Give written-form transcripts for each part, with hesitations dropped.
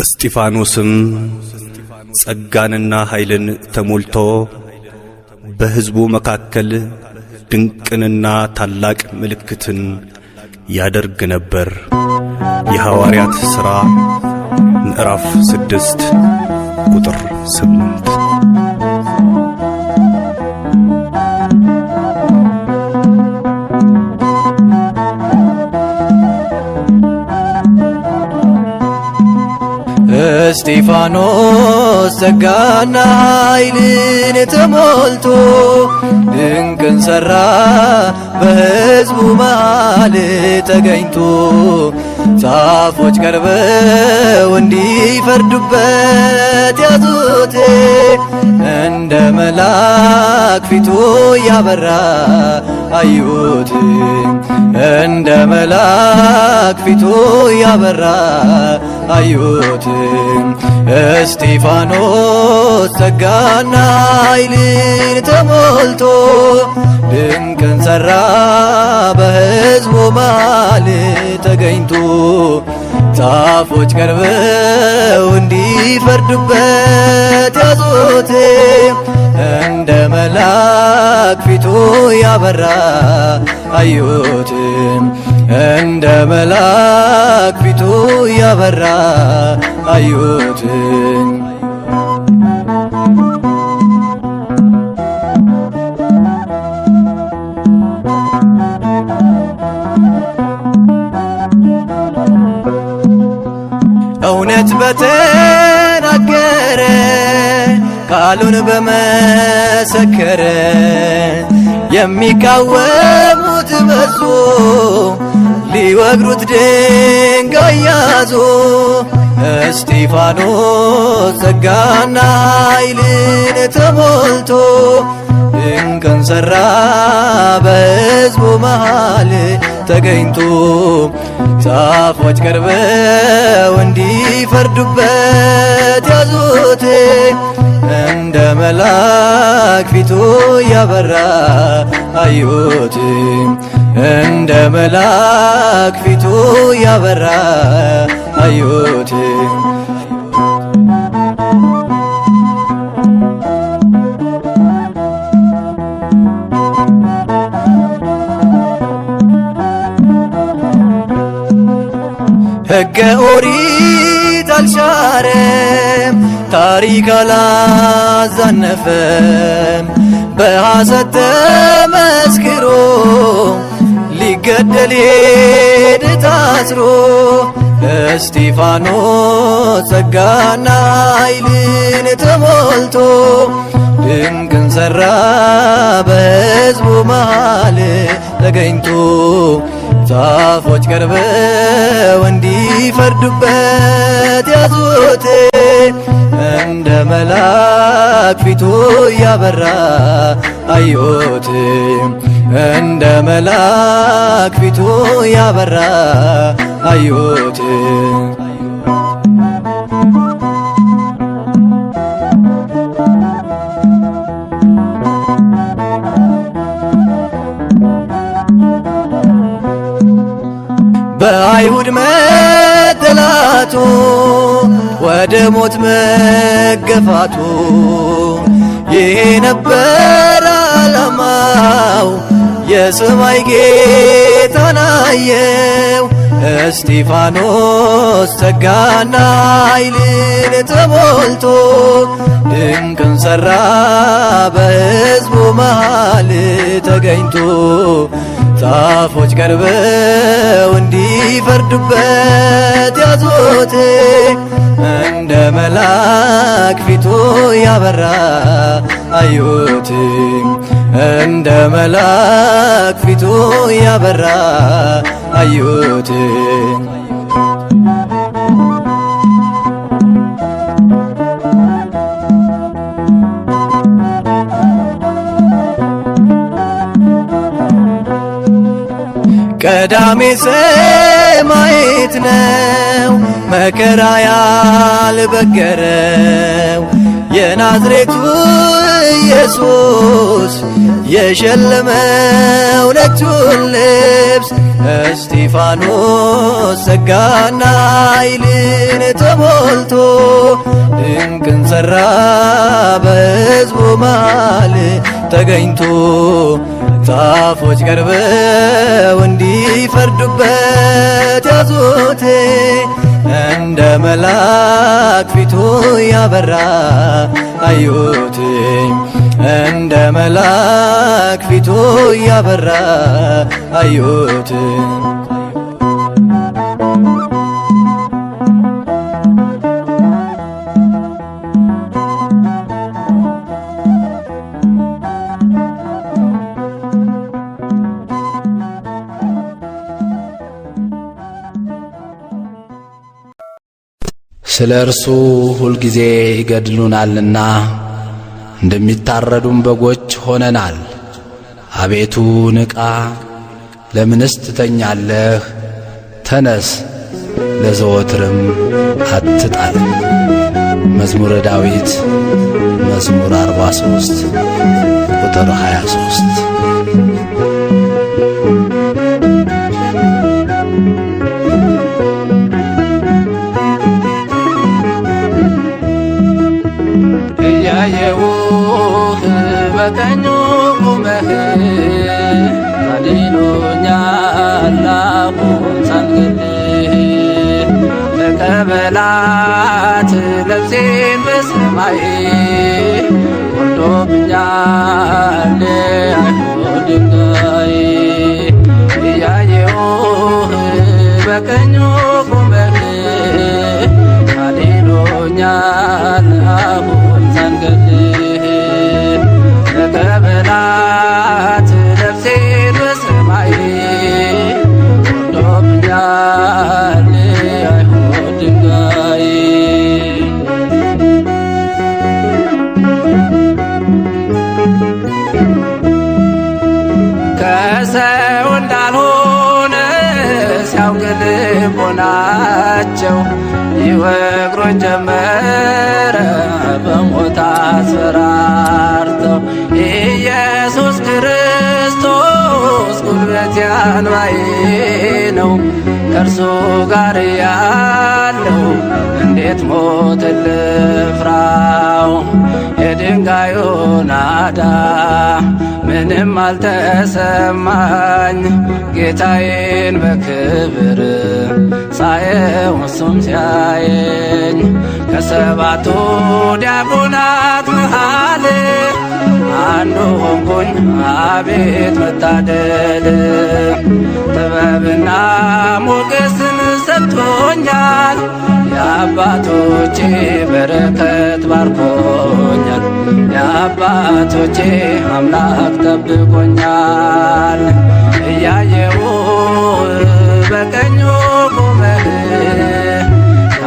እስጢፋኖስም ጸጋንና ኃይልን ተሞልቶ በሕዝቡ መካከል ድንቅንና ታላቅ ምልክትን ያደርግ ነበር። የሐዋርያት ሥራ ምዕራፍ 6 ቁጥር 8። እስጢፋኖስ ጸጋና ኃይልን ተሞልቶ ድንቅን ሠራ በሕዝቡ መሃል ተገኝቶ ጻፎች ቀርበው እንዲፈርዱበት ያዙት እንደ መልአክ ፊቱ ያበራ አዩት እንደ መልአክ ፊቱ ያበራ አዩት እስጢፋኖስ ጸጋና ኃይልን ተሞልቶ ድንቅን ሠራ በሕዝቡ መሃል ተገኝቶ ጻፎች ቀርበው እንዲፈርዱበት ያዙት እንደ መልአክ ፊቱ ያበራ አዩት እንደ መልአክ ፊቱ ያበራ አዩት። እውነት በተናገረ ቃሉን በመሰከረ የሚቃወሙት በዙ ሊወግሩት ድንጋይ ያዙ። እስጢፋኖስ ጸጋና ኃይልን ተሞልቶ ድንቅን ሠራ በሕዝቡ መሃል ተገኝቶ ጻፎች ቀርበው እንዲፈርዱበት ያዙት እንደ መልአክ ፊቱ ያበራ አዩት እንደ መልአክ ፊቱ ያበራ አዩት። ሕገ ኦሪት አልሻረም ታሪክ አላዛነፈም በሐሰት ተመስክሮ ሊገደል ሄደ ታስሮ እስጢፋኖስ ጸጋና ኃይልን ተሞልቶ ድንቅን ሠራ በሕዝቡ መሃል ተገኝቶ ጻፎች ቀርበው እንዲፈርዱበት ያዙት እንደ መልአክ ፊቱ ያበራ አዩት እንደ መልአክ ፊቱ ያበራ አዩት። በአይሁድ መጠላቱ ወደ ሞት መገፋቱ ይሄ ነበር ዓላማው የሰማይ ጌታን አየው። እስጢፋኖስ ጸጋና ኃይልን ተሞልቶ ድንቅን ሠራ በሕዝቡ መሃል ተገኝቶ ጻፎች ቀርበው እንዲፈርዱበት ያዙት እንደ መልአክ ፊቱ ያበራ አዩት እንደ መልአክ ፊቱ ያበራ አዩት። ቀዳሜ ሰማዕት ነው መከራ ያልበገረው የናዝሬቱ ኢየሱስ የሸለመው ነጩን ልብስ እስጢፋኖስ ጸጋና ኃይልን ተሞልቶ ድንቅን ሠራ በሕዝቡ መሃል ተገኝቶ ጻፎች ቀርበው እንዲፈርዱበት ያዙት እንደ መልአክ ፊቱ ያበራ አዩት እንደ መልአክ ፊቱ ያበራ አዩት ስለ እርሱ ሁልጊዜ ይገድሉናልና እንደሚታረዱም በጎች ሆነናል። አቤቱ ንቃ፣ ለምንስ ትተኛለህ? ተነስ፣ ለዘወትርም አትጣለን። መዝሙረ ዳዊት መዝሙር 43 ቁጥር 23። እያየሁህ በቀኙ ቁመህ አድኖኛል አሁን ሳልገልህ ተቀበላት ነፍሴን በሰማይ ወርዶብኛል አይሁድ ድንጋይ እያየሁህ በቀኙ ቁመህ አድኖኛል አሁን ሳልገልህ ተቀበላት ነፍሴን በሰማይ ወርዶብኛል አይሁድ ድንጋይ ከሰው እንዳልሆነ ሲያውቅ ልቦናቸው ይወግሩኝ ጀመረ በሞት አስፈራርተው ኢየሱስ ክርስቶስ ጉልበቴ አንባዬ ነው ከእርሱ ጋር ያለው እንዴት ሞት ልፍራው የድንጋዩ ናዳ ምንም አልተሰማኝ ጌታዬን በክብር ሳየው እሱም ሲያየኝ ከሰባቱ ዲያቆናት መሃል አንዱ ሆንኩኝ አቤት መታደል ጥበብና ሞገስን ሰጥቶኛል የአባቶቼ በረከት ባርኮኛል የአባቶቼ አምላክ ጠብቆኛል እያየው በቀኙ ቆመህ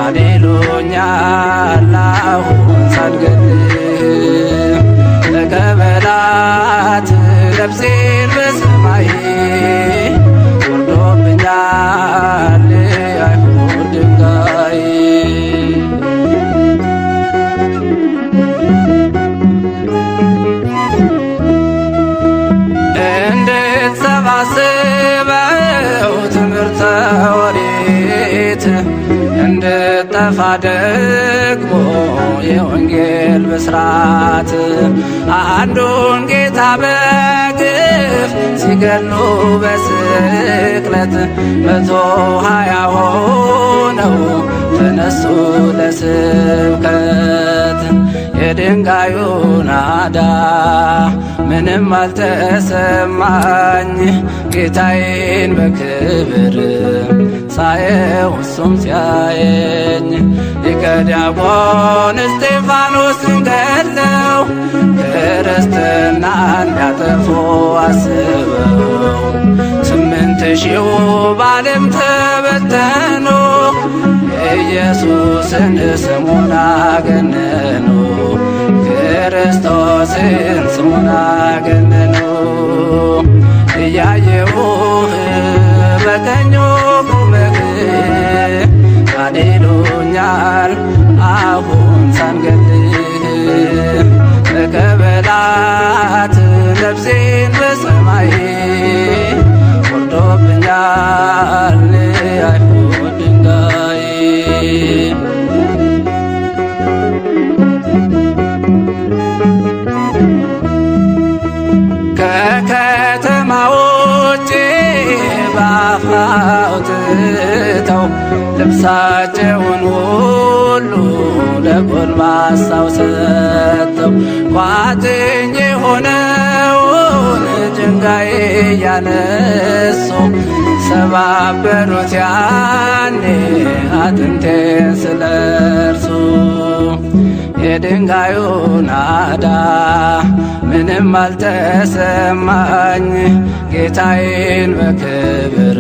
አድኖኛል አሁን ሳልገልህ ተቀበላት ነፍሴን በሰማይ ወርዶብኛል አይሁድ ድንጋይ እንድትሰባስበው ትምህርተ ኦሪት እንድጠፋ ደግሞ የወንጌል ብስራት አንዱን ጌታ በግፍ ሲገሉ በስቅለት 120 ሆነው ተነሱ ለስብከት የድንጋዩ ናዳ ምንም አልተሰማኝ ጌታዬን በክብር ሳየው እሱም ሲያየኝ ሊቀ ዲያቆን እስጢፋኖስን ገድለው ክርስትና እንዲያጠፉ አስበው 8000 በዓለም ተበተኑ ኢየሱስን ስሙን አገነኑ ክርስቶስን ስሙን አገነኑ እያየሁህ በቀኙ ቆመህ አድኖኛል አሁን ሳልገልህ ሌላው ትተው ልብሳቸውን ሁሉ ለጎልማሳው ሰጥተው ቋጥኝ የሆነውን ድንጋይ እያነሱ ሰባበሩት ያኔ አጥንቴን ስለርሱ። የድንጋዩ ናዳ ምንም አልተሰማኝ ጌታዬን በክብር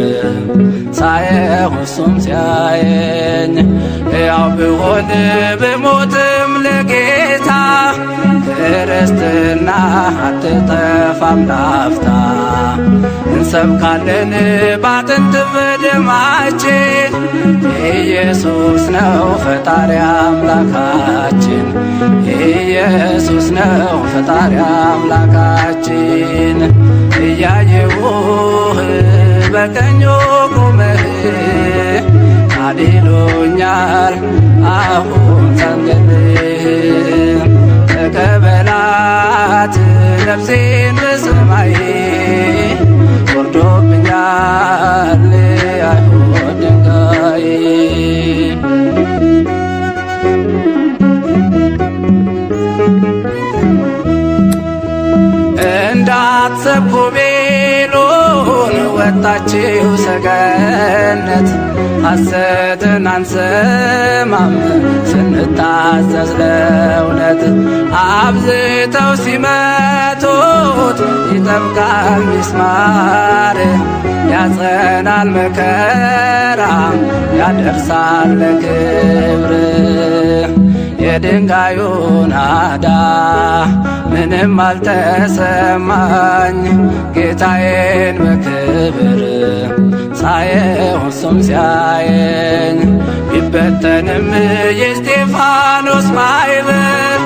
ሳየው እሱም ሲያየኝ ያው ብሆን ብሞትም ለጌታ ክርስትና አትጠፋም ላፍታ። እንሰብካለን ባጥንት በደማችን ኢየሱስ ነው ፈጣሪ አምላካችን፣ ኢየሱስ ነው ፈጣሪ አምላካችን። እያየሁህ በቀኙ ቆመህ አድሎኛል አሁን ሰንገልህ ተቀበላት ነፍሴን በሰማይ ወርዶብኛል አይሁድ ድንጋይ። እንዳትሰብኩ ቤሎን ወጣችው ሰገነት ሐሰትን አንሰማም ስንታዘዝ ለእውነት። አብዝተው ሲመቱት ይጠብቃል ሚስማር ያጸናል መከራ ያደርሳል ለክብር። የድንጋዩ ናዳ ምንም አልተሰማኝ ጌታዬን በክብር ሳየው እሱም ሲያየኝ። ቢበተንም የእስጢፋኖስ ማዕበል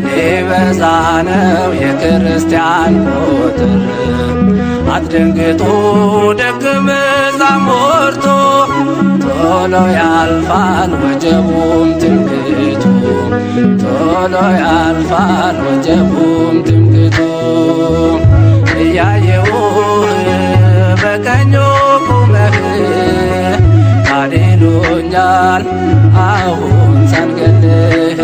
ሊበዛ ነው የክርስቲያን ቁጥር። አትደንግጡ ደቀ መዛሙርቱ ቶሎ ያልፋል ወጀቡም ትምክህቱ፣ ቶሎ ያልፋል ወጀቡም ትምክህቱ። እያየሁህ በቀኙ ቆመህ አድሎኛል አሁን ሳንገልህ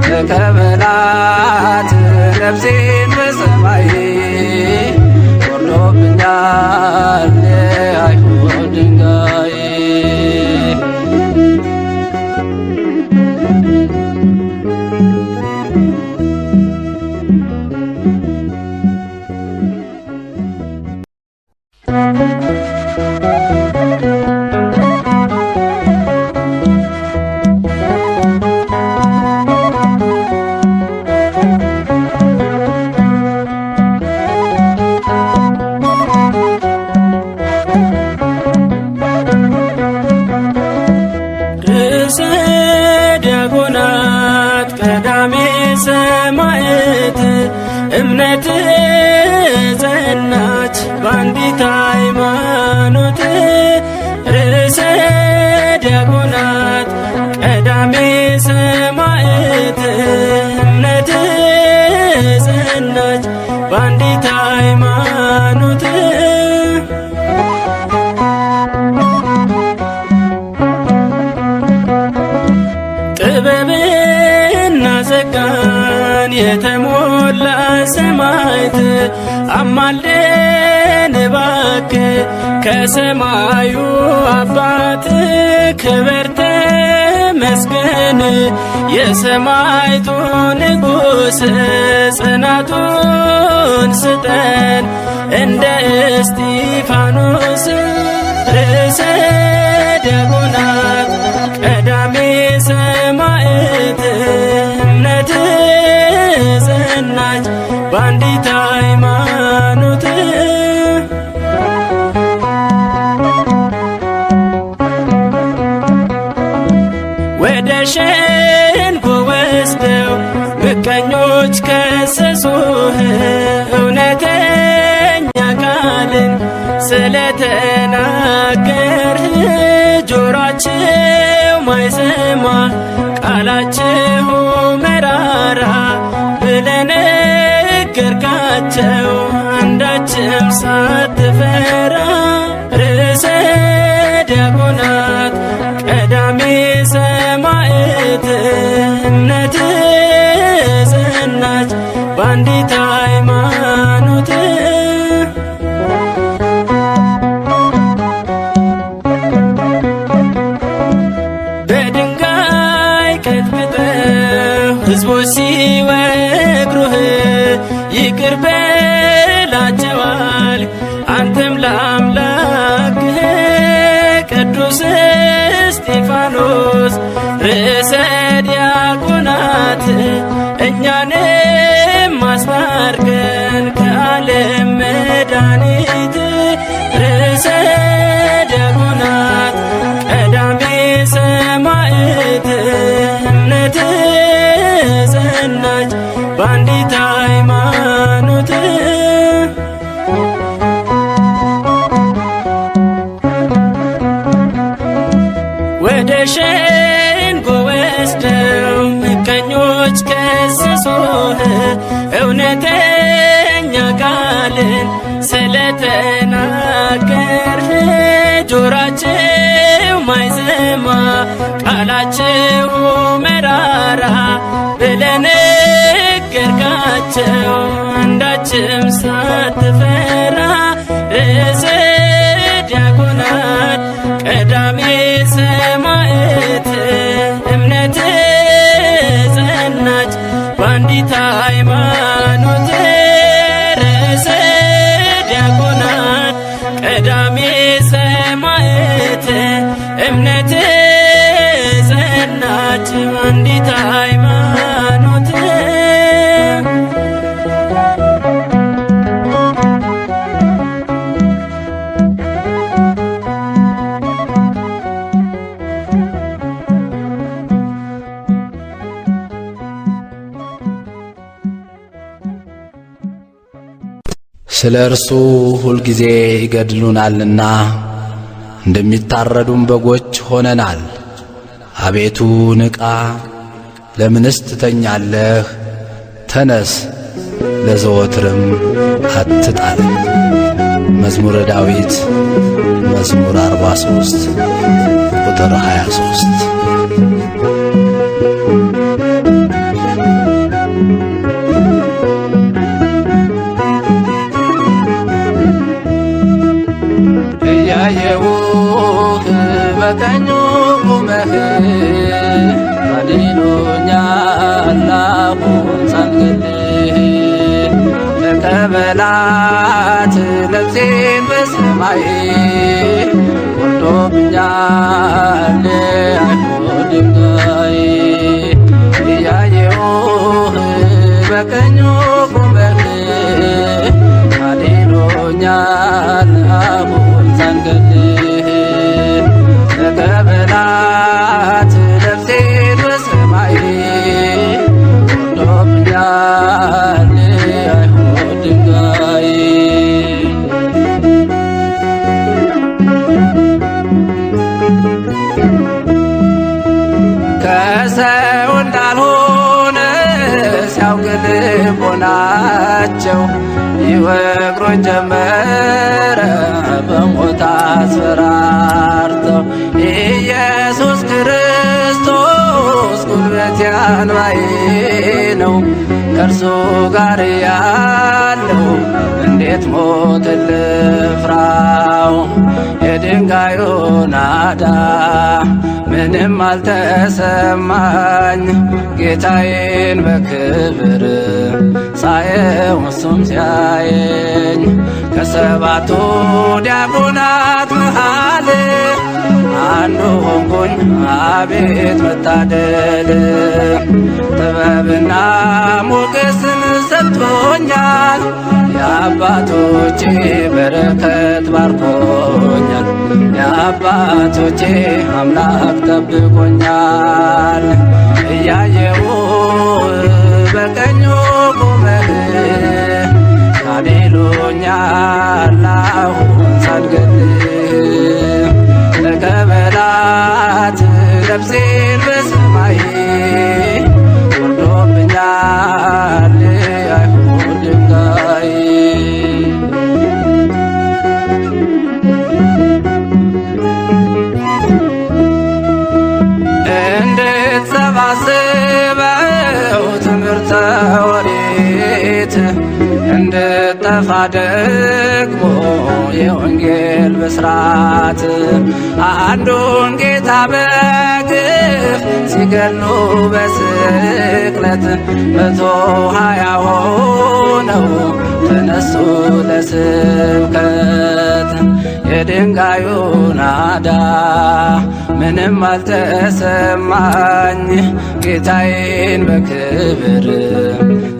ተቀበላት ነፍሴን በሰማይ ወርዶብኛል አይሁድ ድንጋይ። እምነት ጸናች በአንዲት ሃይማኖት ርዕሰ ዲያቆናት ቀዳሜ ሰማዕት። እምነት ጸናች በአንዲት ሃይማኖት ጥበብና ጸጋን የተሞላ ሰማዕት አማልደን እባክህ ከሰማዩ አባት ክብር ተመስገን። የሰማዕቱ ንጉሥ ጽናቱን ስጠን እንደ እስጢፋኖስ። ርዕሰ ዲያቆናት ቀዳሜ ሰማዕት እምነት ጸናች በአንዲት ሃይማኖት ወደ ሸንጎ ወስደው ምቀኞች ከሰሱህ እውነተኛ ቃልን ስለተናገርህ ጆሮአቸው ማይሰማ ቃላችሁ መራራ ብለህ ነገርካቸው አንዳችም ሳትፈራ። ርዕሰ ሕዝቡ ሲወግሩህ ይቅር በላቸዋል። አንተም ለአምላክህ ቅዱስ እስጢፋኖስ ርዕሰ ዲያቆናት እኛንም አስታርቀን ከዓለም መድኃኒት ርዕሰ ዲያቆናት ቀዳሜ ሰማዕት እምነት ጸናች በአንዲት ሃይማኖት ወደ ሸንጎ ወስደው ምቀኞች ከሰሱህ እውነተኛ ቃልን ስለተናገርህ ጆራቸው ማይሰማ ቃላቸው መራራ ብለህ ነገርካቸው አንዳችም ሳትፈራ ርዕሰ ዲያቆናት ቀዳሜ ሰማዕት እምነት ጸናች በአንዲት ሃይማኖት ርዕሰ ዲያቆናት ቀዳሜ ሰማዕት እምነት ጸናች በአንዲት ሃይማኖት ስለ እርሱ ሁልጊዜ ይገድሉናልና እንደሚታረዱም በጎች ሆነናል። አቤቱ ንቃ፣ ለምንስ ትተኛለህ? ተነስ፣ ለዘወትርም አትጣለን። መዝሙረ ዳዊት መዝሙር 43 ቁጥር 23። እያየሁህ በቀኙ ቆመህ አድኖኛል አሁን ሳልገልህ ተቀበላት ነፍሴን በሰማይ ወርዶብኛል አይሁድ ድንጋይ እያየሁህ በቀኙ ቆመህ አድኖኛል አሁን ሳልገልህ ተቀበላት ነፍሴን በሰማይ ወርዶብኛል አይሁድ ድንጋይ ከሰው እንዳልሆነ ሲያውቅ ልቦናቸው ይወግሩኝ ጀመረ በሞት አስፈራርተው ኢየሱስ ክርስቶስ ጉልበቴ አንባዬ ነው ከእርሱ ጋር ያለው እንዴት ሞት ልፍራው የድንጋዩ ናዳ ምንም አልተሰማኝ ጌታዬን በክብር ሳየው እሱም ሲያየኝ ከሰባቱ ዲያቆናት መሃል አንዱ ሆንኩኝ አቤት መታደል ጥበብና ሞገስን ሰጥቶኛል የአባቶቼ በረከት ባርኮኛል የአባቶቼ አምላክ ጠብቆኛል እያየው በቀኙ ቆመህ አድኖኛል አሁን ሳልገልህ ተቀበላት ነፍሴን በሰማይ ወርዶብኛል አይሁድ ድንጋይ እንድትሰባስበው ትምህርተ ኦሪት እንድታ ሲጠፋ ደግሞ የወንጌል ብስራት አንዱን ጌታ በግፍ ሲገሉ በስቅለት 120 ሆነው ተነሱ ለስብከት የድንጋዩ ናዳ ምንም አልተሰማኝ ጌታዬን በክብር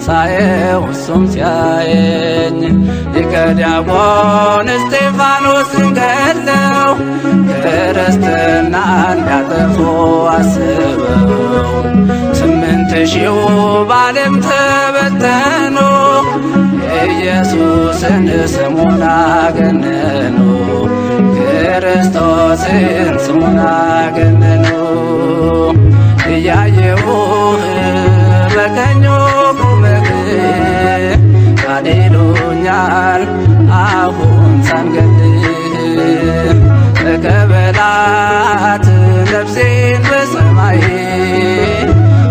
ሳየው እሱም ሲያየኝ ሊቀ ዲያቆን እስጢፋኖስን ገድለው ክርስትናን ሊያጠፉ አስበው 8000 በዓለም ተበተኑ ኢየሱስን ስሙን አገነኑ ክርስቶስን ስሙን አገነኑ እያየሁህ በቀኙ ቁመህ ካሌሉኛል አሁን ሳንገድህ ተቀበላት ነፍሴን በሰማይ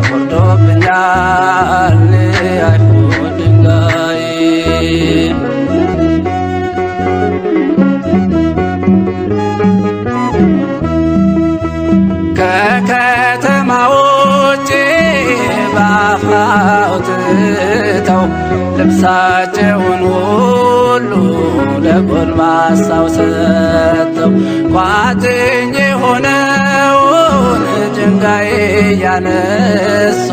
ወርዶብኛል አይሁድ ድንጋይ ከከተማ ውጭ በአፋ አውጥተው ልብሳቸውን ሁሉ ለጎልማሳው ሰጥተው ቋጥኝ የሆነውን ድንጋይ እያነሱ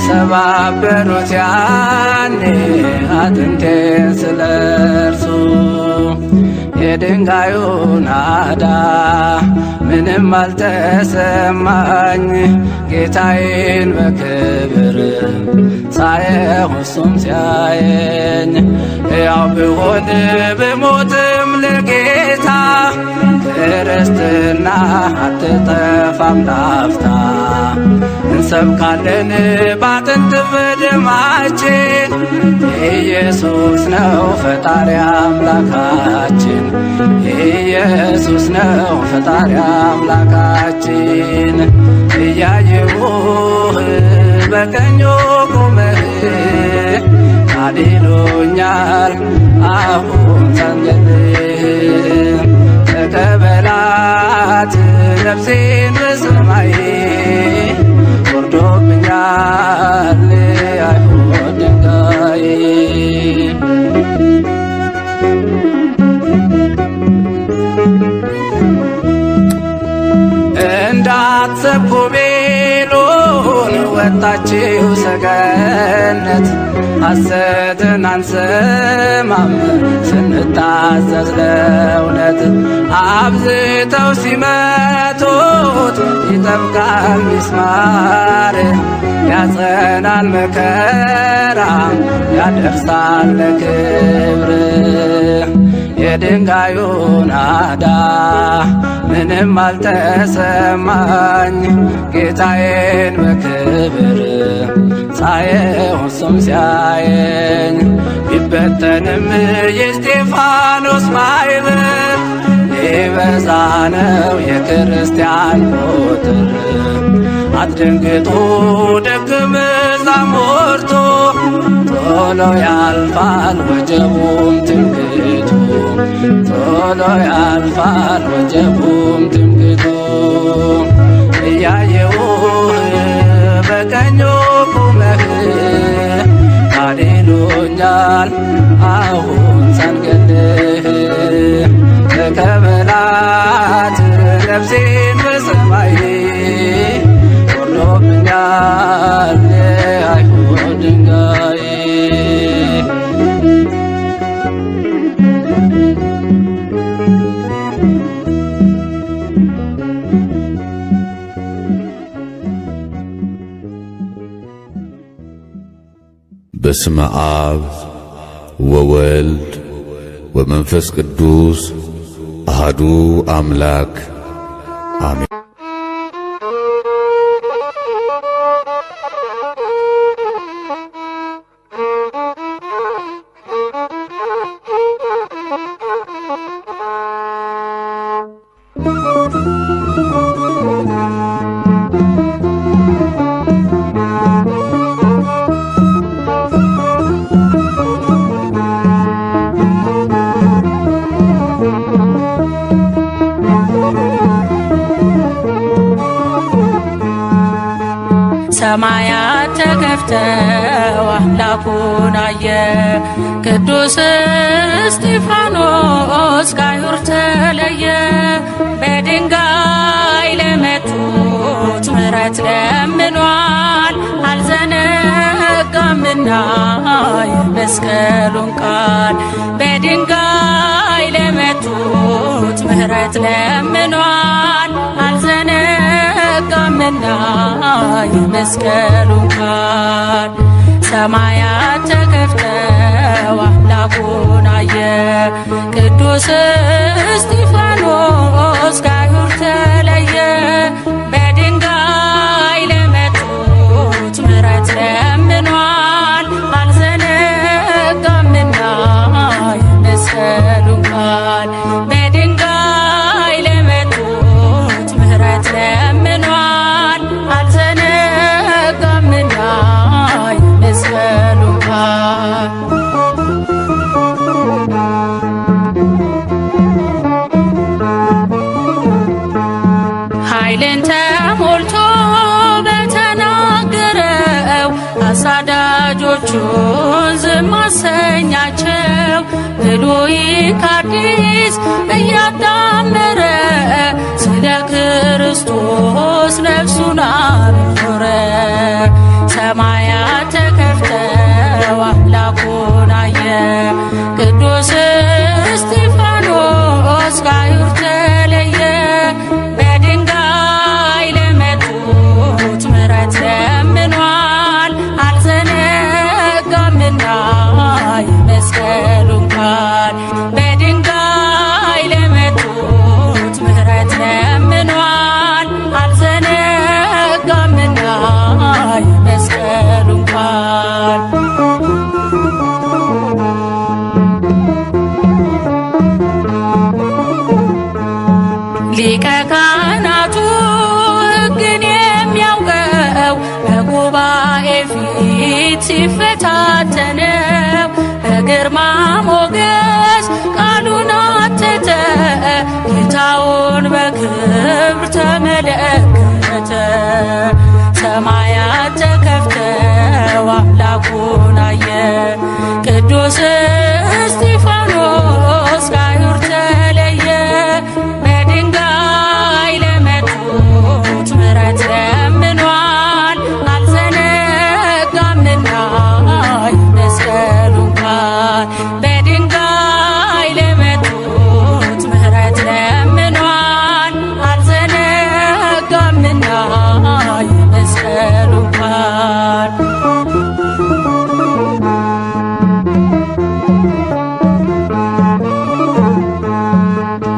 ሰባበሩት ያኔ አጥንቴን ስለርሱ የድንጋዩ ናዳ ምንም አልተሰማኝ ጌታዬን በክብር ሳየው እሱም ሲያየኝ ያው ብሆን ብሞትም ለጌታ ክርስትና አትጠፋም ላፍታ እንሰብካለን ባጥንት በደማችን ኢየሱስ ነው ፈጣሪ አምላካችን ኢየሱስ ነው ፈጣሪ አምላካችን እያየሁህ በቀኙ ቁመህ ካሌሉኛል አሁን ሳንገድህ ተቀበላት ነፍሴን በሰማይ ወርዶብኛል አይሁድ ድንጋይ እንዳትሰብኩ ቤሉን ወጣችው ሰገነት ሐሰትን አንሰማም ስንታዘዝ ለእውነት አብዝተው ሲመቱት ይጠብቃል ሚስማር ያጸናል መከራ ያደርሳል ለክብር የድንጋዩ ናዳ ምንም አልተሰማኝ ጌታዬን በክብር ሳየው እሱም ሲያየኝ ቢበተንም የእስጢፋኖስ ማኅበር ሊበዛ ነው የክርስቲያን ቁጥር አትደንግጡ ደቀ መዛሙርቱ ቶሎ ያልፋል ወጀቡም ትምክህቱ ቶሎ ያልፋል ወጀቡም ትምክህቱ እያየሁህ በቀኙ ቁመህ ካሌሉኛል አሁን ሳንገድህ ተቀበላት ነፍሴን በሰማይ ወርዶብኛል አይሁድ ድንጋይ በስመ አብ ወወልድ ወመንፈስ ቅዱስ አሐዱ አምላክ አሜን። ሰማያት ተከፍተው አምላኩን አየ። ቅዱስ እስጢፋኖስ ከአይሁድ ተለየ። በድንጋይ ለመቱት ምሕረት ለምኗል። አልዘነጋምና የመስቀሉን ቃል። በድንጋይ ለመቱት ምሕረት ለምኗል። አልዘነጋምና የመስቀሉን ቃል። ሰማያት ተከፍተው አምላኩን አየ። ቅዱስ እስጢፋኖስ ከአይሁድ ተለየ። በድንጋይ ለመቱት ምሕረት ለምኗል። አልዘነጋምና የመስቀሉን ቃል። በድንጋይ ለመቱት ምሕረት ለምኗል። አልዘነጋምና የመስቀሉን ቃል። ኃይልን ተሞልቶ በተናገረው አሳዳጆቹን ዝም አሰኛቸው። ብሉይ ከአዲስ እያጣመረ ስለ ክርስቶስ ነፍሱን አኖረ። ሰማያት ተከፍተው አምላኩን አየ። ቅዱስ እስጢፋኖስ ከአይሁድ ተለየ። በድንጋይ ለመቱት ምሕረት ለምኗል። አልዘነጋምና የመስቀሉን ቃል። በድንጋይ ለመቱት ምሕረት ለምኗል። አልዘነጋምና የመስቀሉን ቃል። ሊቀ ካህናቱ ሕግን የሚያውቀው በጉባኤ ፊት ሲፈታተነው በግርማ ሞገስ ቃሉን አተተ። ጌታውን በክብር ተመለከተ። ሰማያት ተከፍተው አምላኩን አየ። ቅዱስ እስጢፋኖስ ከአይሁድ ተለየ። በድንጋይ ለመቱት ምሕረት ለምኗል። አልዘነጋምና የመስቀሉን ቃል። በድንጋይ ለመቱት ምሕረት ለምኗል። አልዘነጋምና የመስቀሉን ቃል።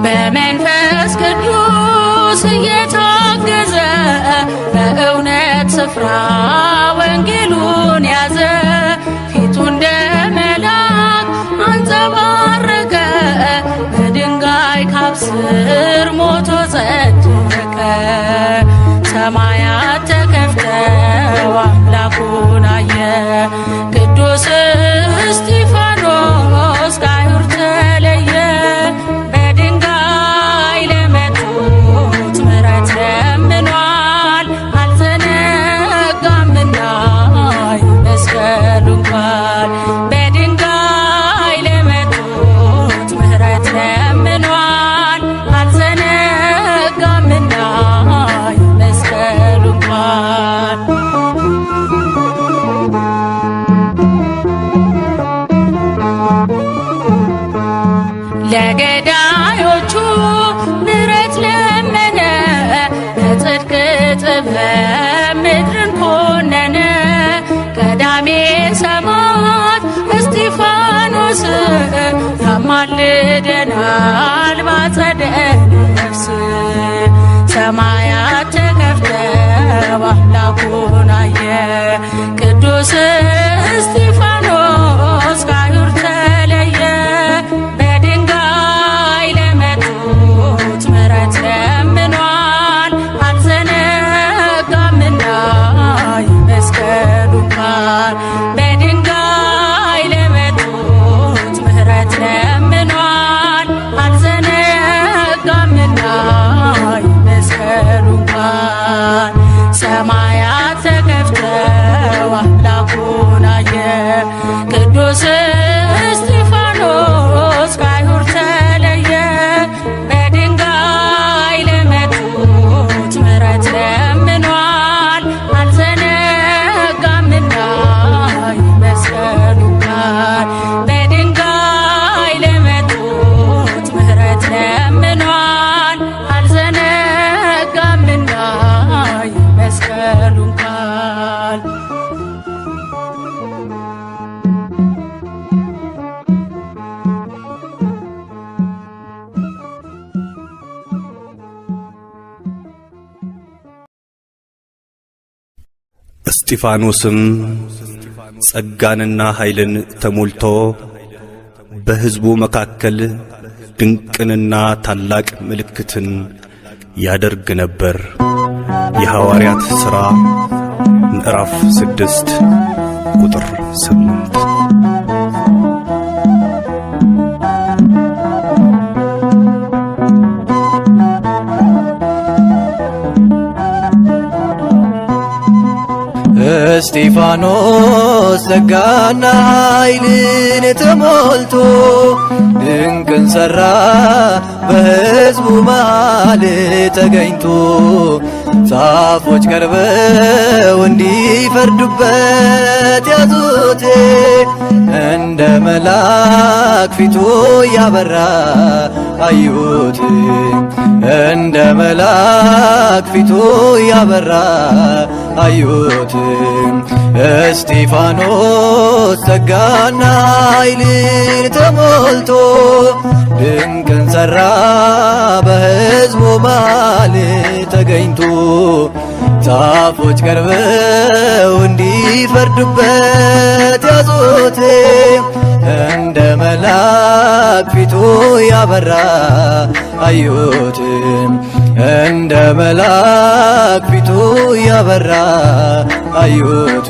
በመንፈስ ቅዱስ እየታገዘ በእውነት ስፍራ ወንጌሉን ያዘ። ፊቱ እንደ መልአክ አንጸባረቀ። በድንጋይ ካብ ስር ሞቶ ጸደቀ። ሰማያት ተከፍተው አምላኩን አየ። ቅዱስ እስጢፋኖስ ከአይሁድ ተለየ። በድንጋይ ለመቱት ምሕረት ለምኗል። አልዘነጋምና የመስቀሉን ቃል። በድንጋይ ለመቱት ምሕረት ለምኗል። አልዘነጋምና የመስቀሉን ቃል። ለገዳዮቹ ምሕረት ለመነ። በጽድቅ ጥበብ ምድርን ኮነነ። ቀዳሜ ሰማዕት እስጢፋኖስ ያማልደናል ባጸደ ነፍስ። ሰማያት ተከፍተው አምላኩን አየ። ቅዱስ እስጢፋኖስ ከአይሁድ ተለየ። በድንጋይ ለመቱት ምሕረት ለምኗል። አልዘነጋምና የመስቀሉን ቃል። በድንጋይ ለመቱት ምሕረት ለምኗል። አልዘነጋምና የመስቀሉን ቃል። ሰማያት ተከፍተው እስጢፋኖስም ጸጋንና ኃይልን ተሞልቶ በሕዝቡ መካከል ድንቅንና ታላቅ ምልክትን ያደርግ ነበር። የሐዋርያት ሥራ ምዕራፍ 6 ቁጥር 8። እስጢፋኖስ ጸጋና ኃይልን ተሞልቶ ድንቅን ሠራ በሕዝቡ መሃል ተገኝቶ ጻፎች ቀርበው እንዲፈርዱበት ያዙት እንደ መልአክ ፊቱ ያበራ አዩት እንደ መልአክ ፊቱ ያበራ አዩት እስጢፋኖስ ጸጋና ኃይልን ተሞልቶ ድንቅን ሠራ በሕዝቡ መሃል ተገኝቶ ጻፎች ቀርበው እንዲፈርዱበት ያዙት እንደ መልአክ ፊቱ ያበራ አዩት እንደ መልአክ ፊቱ ያበራ አዩት።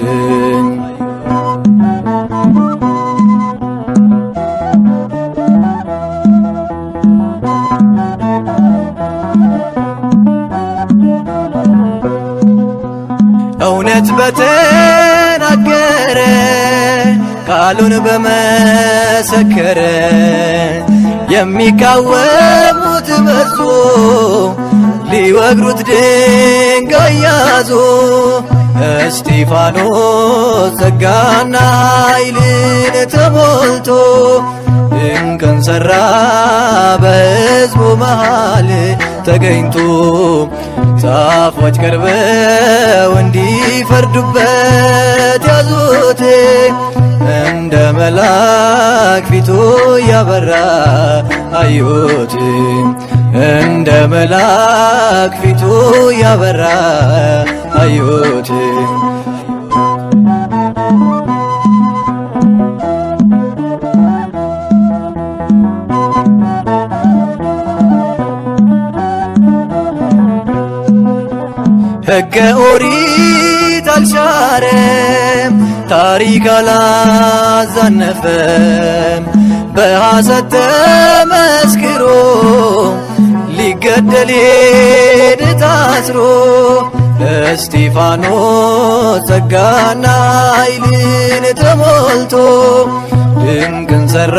እውነት በተናገረ ቃሉን በመሰከረ የሚቃወሙት በዙ ሊወግሩት ድንጋይ ያዙ። እስጢፋኖስ ጸጋና ኃይልን ተሞልቶ ድንቅን ሠራ በሕዝቡ መሃል ተገኝቶ ጻፎች ቀርበው እንዲፈርዱበት ያዙት እንደ መልአክ ፊቱ ያበራ አዩት እንደ መልአክ ፊቱ ያበራ አዩት። ሕገ ኦሪት አልሻረም ታሪክ አላዛነፈም በሐሰት ተመስክሮ ሊገደል ሄደ ታስሮ እስጢፋኖስ ጸጋና ኃይልን ተሞልቶ ድንቅን ሠራ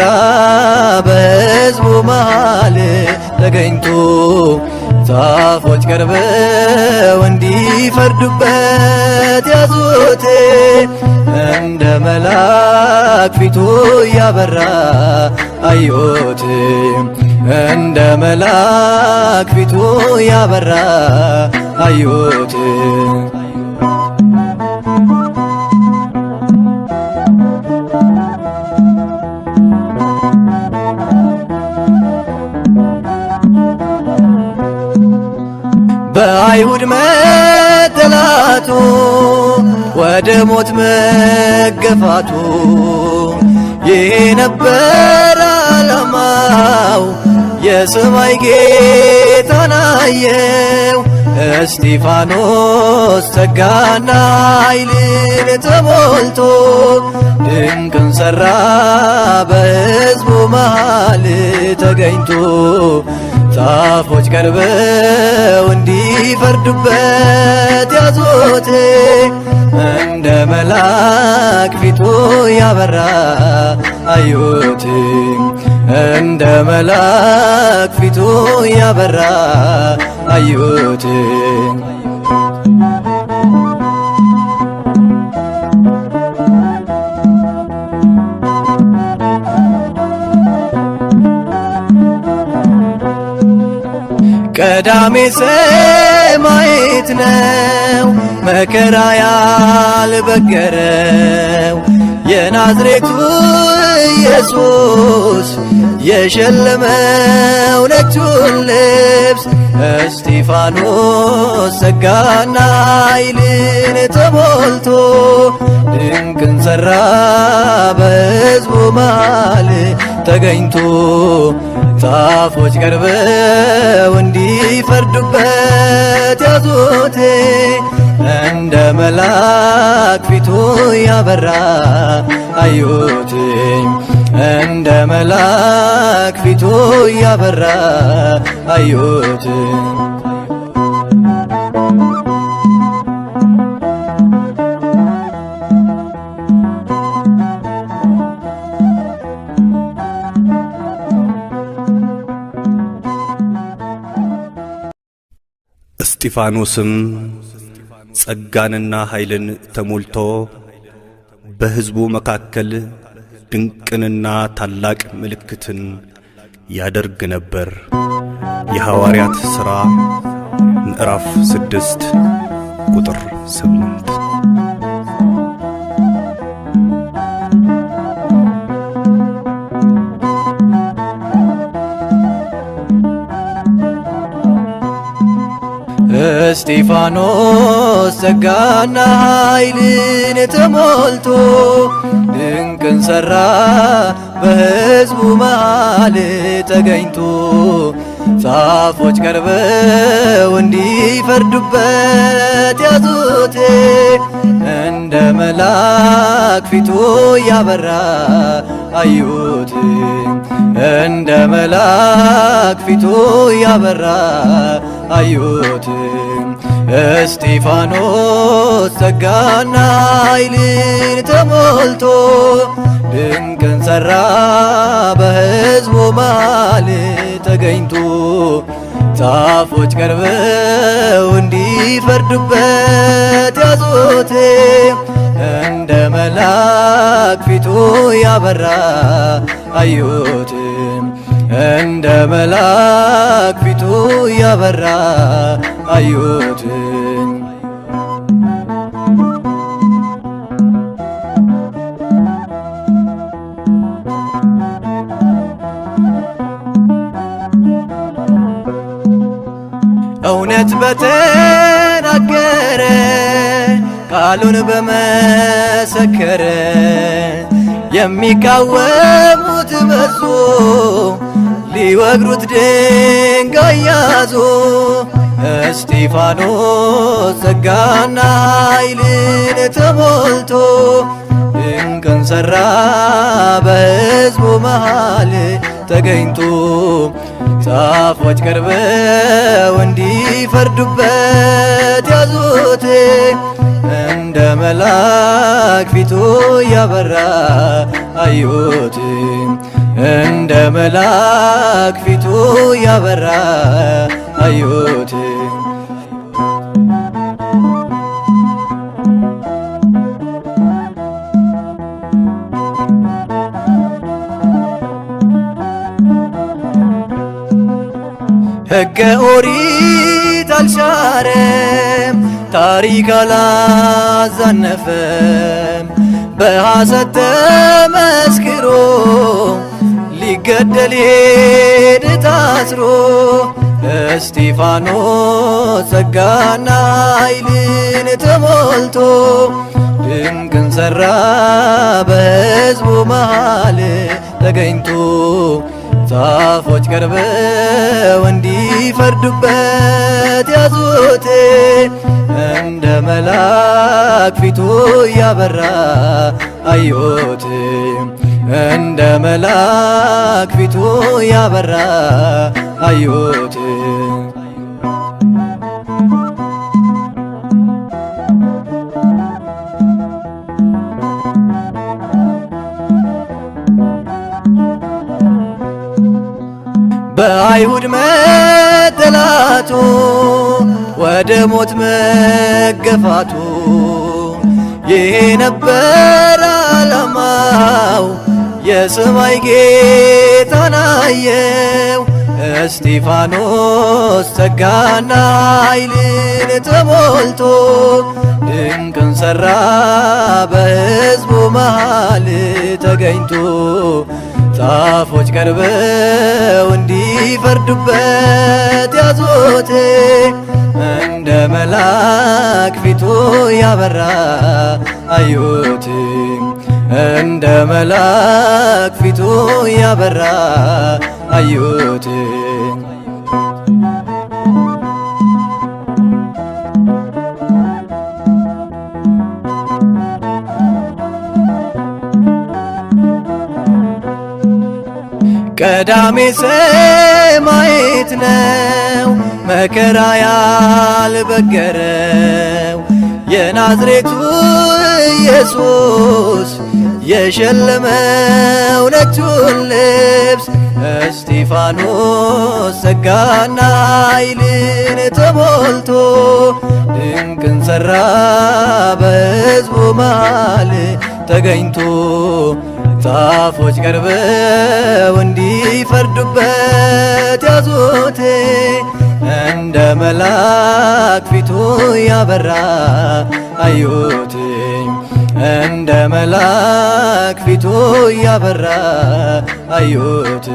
በሕዝቡ መሃል ተገኝቶ ጻፎች ቀርበው እንዲፈርዱበት ያዙት እንደ መልአክ ፊቱ ያበራ አዩት እንደ መልአክ ፊቱ ያበራ አዩት። በአይሁድ መጠላቱ ወደ ሞት መገፋቱ ይህ ነበር ዓላማው የሰማይ ጌታን አየው። እስጢፋኖስ ጸጋና ኃይልን ተሞልቶ ድንቅን ሠራ በሕዝቡ መሃል ተገኝቶ ጻፎች ቀርበው እንዲፈርዱበት ያዙት እንደ መልአክ ፊቱ ያበራ አዩት እንደ መልአክ ፊቱ ያበራ አዩት። ቀዳሜ ሰማዕት ነው መከራ ያልበገረው የናዝሬቱ ኢየሱስ የሸለመው ነጩን ልብስ እስጢፋኖስ ጸጋና ኃይልን ተሞልቶ ድንቅን ሠራ በሕዝቡ መሃል ተገኝቶ ጻፎች ቀርበው እንዲፈርዱበት ያዙት እንደ መልአክ ፊቱ ያበራ አዩት እንደ መልአክ ፊቱ ያበራ አዩት እስጢፋኖስም ጸጋንና ኃይልን ተሞልቶ በሕዝቡ መካከል ድንቅንና ታላቅ ምልክትን ያደርግ ነበር። የሐዋርያት ሥራ ምዕራፍ 6 ቁጥር 8። እስጢፋኖስ ጸጋና ኃይልን ተሞልቶ ድንቅን ሠራ በሕዝቡ መሃል ተገኝቶ ጻፎች ቀርበው እንዲፈርዱበት ያዙት እንደ መልአክ ፊቱ ያበራ አዩት እንደ መልአክ ፊቱ ያበራ አዩት እስጢፋኖስ ጸጋና ኃይልን ተሞልቶ ድንቅን ሠራ በሕዝቡ መሃል ተገኝቶ ጻፎች ቀርበው እንዲፈርዱበት ያዙት እንደ መልአክ ፊቱ ያበራ አዩት እንደ መልአክ ፊቱ ያበራ አዩት እውነት በተናገረ ቃሉን በመሰከረ የሚቃወሙት በዙ ሊወግሩት ድንጋይ ያዙ እስጢፋኖስ ጸጋና ኃይልን ተሞልቶ ድንቅን ሠራ በሕዝቡ መሃል ተገኝቶ ጻፎች ቀርበው እንዲፈርዱበት ያዙት እንደ መልአክ ፊቱ ያበራ አዩት እንደ መልአክ ፊቱ ያበራ አዩት ሕገ ኦሪት አልሻረም ታሪክ አላዛነፈም በሐሰት ተመስክሮ ሊገደል ሄደ ታስሮ እስጢፋኖስ ጸጋና ኃይልን ተሞልቶ ድንቅን ሠራ በሕዝቡ መሃል ተገኝቶ ጻፎች ቀርበው እንዲፈርዱበት ያዙት እንደ መልአክ ፊቱ ያበራ አዩት እንደ መልአክ ፊቱ ያበራ አዩት በአይሁድ መጠላቱ ወደ ሞት መገፋቱ ይሄ ነበር ዓላማው የሰማይ ጌታን አየው እስጢፋኖስ ጸጋና ኃይልን ተሞልቶ ድንቅን ሠራ በሕዝቡ መሃል ተገኝቶ ጻፎች ቀርበው እንዲፈርዱበት ያዙት እንደ መልአክ ፊቱ ያበራ አዩት እንደ መልአክ ፊቱ ያበራ አዩት። ቀዳሜ ሰማዕት ነው መከራ ያልበገረው የናዝሬቱ ኢየሱስ የሸለመው ነጩን ልብስ እስጢፋኖስ ጸጋና ኃይልን ተሞልቶ ድንቅን ሠራ በሕዝቡ መሃል ተገኝቶ ጻፎች ቀርበው እንዲፈርዱበት ያዙት እንደ መልአክ ፊቱ ያበራ አዩት እንደ መልአክ ፊቱ ያበራ አዩት።